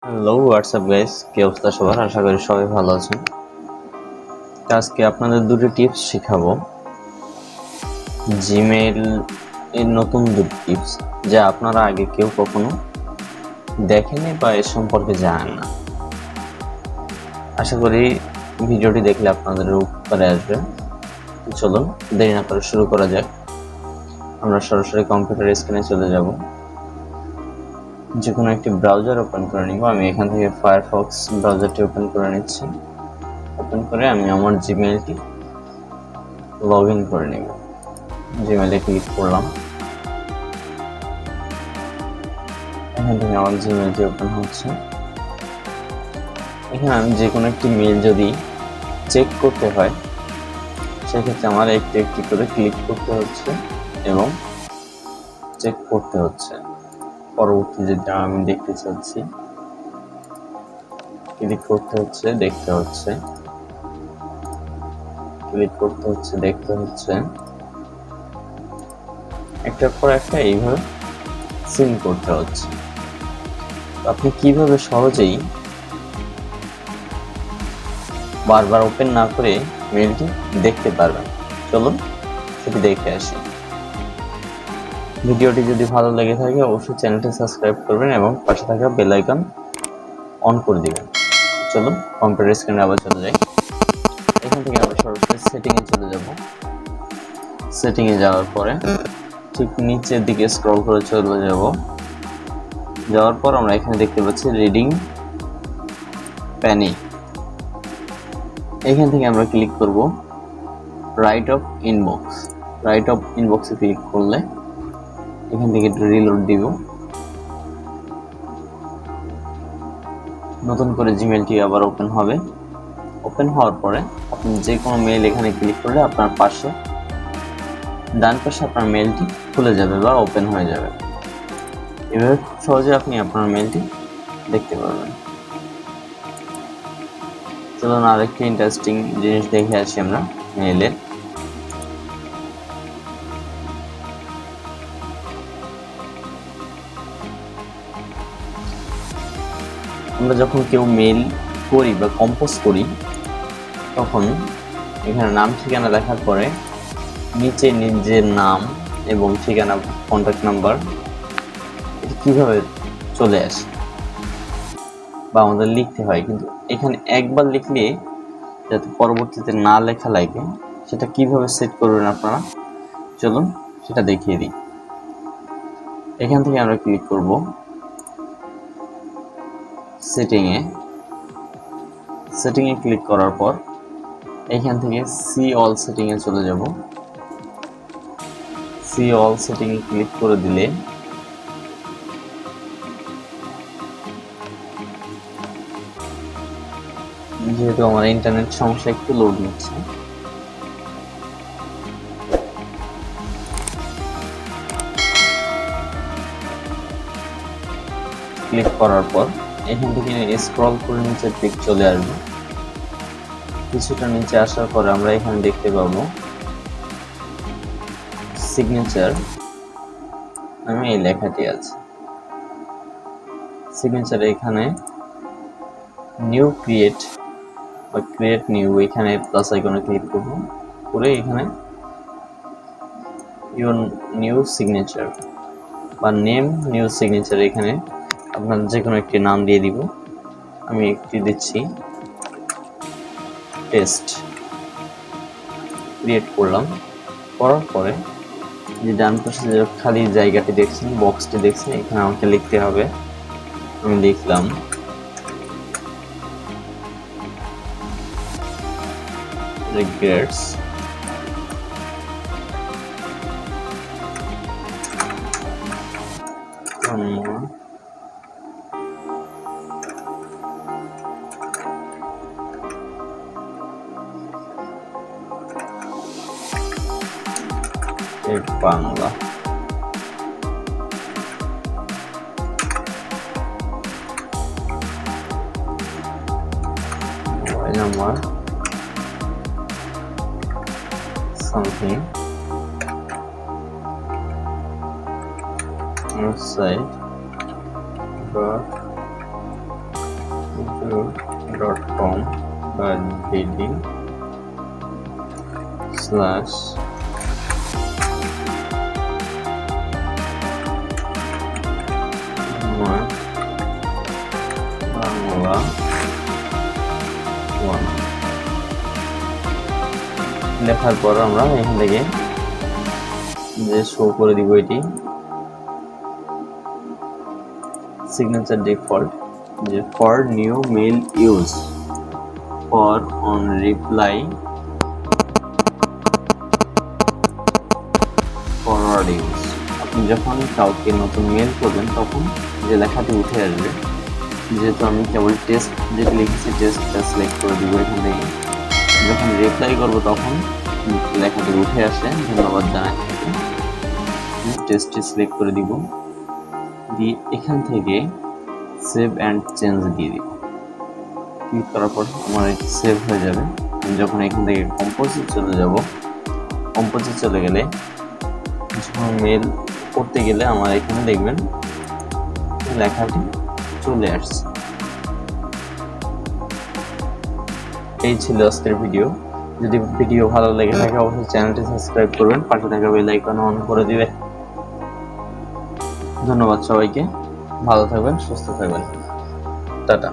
Hello WhatsApp guys, কি অবস্থা সবার? আশা করি সবাই ভালো আছেন। আজকে আপনাদের দুটো টিপস শেখাবো, জিমেইল এর নতুন দুটো টিপস যা আপনারা আগে কেউ কখনো দেখেনি বা এর সম্পর্কে জানেন না। আশা করি ভিডিওটি দেখলে আপনাদের উপকারে আসবে। চলুন দেরি না করে শুরু করা যাক। আমরা সরাসরি কম্পিউটার স্ক্রিনে চলে যাব, যে কোনো একটি ব্রাউজার ওপেন করে নিব। আমি এখান থেকে ফায়ারফক্স ব্রাউজারটি ওপেন করে নিচ্ছি। ওপেন করে আমি আমার জিমেইলটি লগ ইন করে নেব। জিমেইলে ক্লিক করলাম, এখান থেকে আমার জিমেইলটি ওপেন হচ্ছে। এখানে আমি যে কোনো একটি মেইল যদি চেক করতে হয়, সেক্ষেত্রে আমার একটি একটি করে ক্লিক করতে হচ্ছে এবং চেক করতে হচ্ছে। পরবর্তী যেটা আমি দেখতে চাচ্ছি, ক্লিক করতে হচ্ছে, দেখতে হচ্ছে, ক্লিক করতে হচ্ছে, দেখতে হচ্ছে, একটার পর একটা এইভাবে সিন করতে হচ্ছে। আপনি কিভাবে সহজেই বারবার ওপেন না করে মেইলটি দেখতে পারবেন, চলুন সেটি দেখে আসি। ভিডিওটি যদি ভালো লেগে থাকে অবশ্যই চ্যানেলটি সাবস্ক্রাইব করবেন এবং পাশে থাকা বেল আইকন অন করে দিবেন। চলুন কম্পিউটার স্ক্রিনে আবার চলে যাই। এখান থেকে আমরা সরাসরি সেটিংয়ে চলে যাব। সেটিংয়ে যাওয়ার পরে ঠিক নিচের দিকে স্ক্রল করে চলে যাব। যাওয়ার পর আমরা এখানে দেখতে পাচ্ছি রিডিং প্যানিক। এখান থেকে আমরা ক্লিক করব right of inbox. Right of ইনবক্সে ক্লিক করলে এখান থেকে একটু রিলোড দিব। নতুন করে জিমেইলটি আবার ওপেন হবে। ওপেন হওয়ার পরে আপনি যে কোনো মেইল এখানে ক্লিক করলে আপনার পাশে ডান পাশে আপনার মেইলটি খুলে যাবে বা ওপেন হয়ে যাবে। এভাবে খুব সহজে আপনি আপনার মেইলটি দেখতে পারবেন। চলুন আরেকটি ইন্টারেস্টিং জিনিস দেখে আসি আমরা মেইলের। আমরা যখন কেউ মেইল করি বা কম্পোজ করি, তখন এখানে নাম ঠিকানা লেখার পরে নিচে নিজের নাম এবং ঠিকানা, কন্ট্যাক্ট নাম্বার এটা কিভাবে চলে আসে বা আমাদের লিখতে হয়, কিন্তু এখানে একবার লিখলে যাতে পরবর্তীতে না লেখা লাগে, সেটা কিভাবে সেট করবেন আপনারা, চলুন সেটা দেখিয়ে দিই। এখান থেকে আমরা ক্লিক করব সেটিংয়ে। সেটিংয়ে ক্লিক করার পর এখান থেকে সি অল সেটিংয়ে চলে যাব। সি অল সেটিংয়ে ক্লিক করে দিলে যেহেতু আমার ইন্টারনেট সমস্যা, একটু লোড নিচ্ছে। ক্লিক করার পর এখান থেকে স্ক্রল করে নিচের দিক চলে আসবে। কিছুটা নিচে আসার পরে আমরা এখানে দেখতে পাবো সিগনেচার নামে এই লেখাটি আছে। সিগনেচার এখানে নিউ ক্রিয়েট বা ক্রিয়েট নিউ, এখানে প্লাস আইকনে ক্লিক করব, করে এখানে ইউর নিউ সিগনেচার বা নেম নিউ সিগনেচার, এখানে আপনার যে কোনো একটি নাম দিয়ে দিব। আমি একটি দিচ্ছি টেস্ট। ক্রিয়েট করলাম। করার পরে যে ডান পাশে যে খালি জায়গাটি দেখছেন, বক্সটি দেখছেন, এখানে আমাকে লিখতে হবে। আমি লিখলাম regrets one more Bangla. Mobile number something website dot facebook.com বা ডেইলি স্ল্যাশ বাংলা 1 লেখার পর আমরা এখান থেকে যে শো করে দিব এটি সিগনেচার ডিফল্ট যে for new mail use for on reply forward use. আপনি যখন কাউকে নতুন মেল করবেন তখন যে লেখাটি উঠে আসবে, যেহেতু আমি কেবল টেস্ট যেটি লিখেছি টেস্টটা সিলেক্ট করে দিব এখান থেকে, যখন রিপ্লাই করব তখন লেখাটি উঠে আসে। ধন্যবাদ জানাই টেস্টটি সিলেক্ট করে দিব, দিয়ে এখান থেকে সেভ অ্যান্ড চেঞ্জ দিয়ে দিব। ক্লিক করার পর আমার এটি সেভ হয়ে যাবে। যখন এখান থেকে কম্পোজে চলে যাব, কম্পোজে চলে গেলে যখন মেল করতে গেলে আমার এখানে দেখবেন লেখাটি চলে আসছে। এই ছিল আজকের ভিডিও। যদি ভিডিও ভালো লেগে থাকে অবশ্যই চ্যানেলটি সাবস্ক্রাইব করবেন, পাশে থাকা বেল আইকন অন করে দিবেন। ধন্যবাদ সবাইকে, ভালো থাকবেন, সুস্থ থাকবেন, টাটা।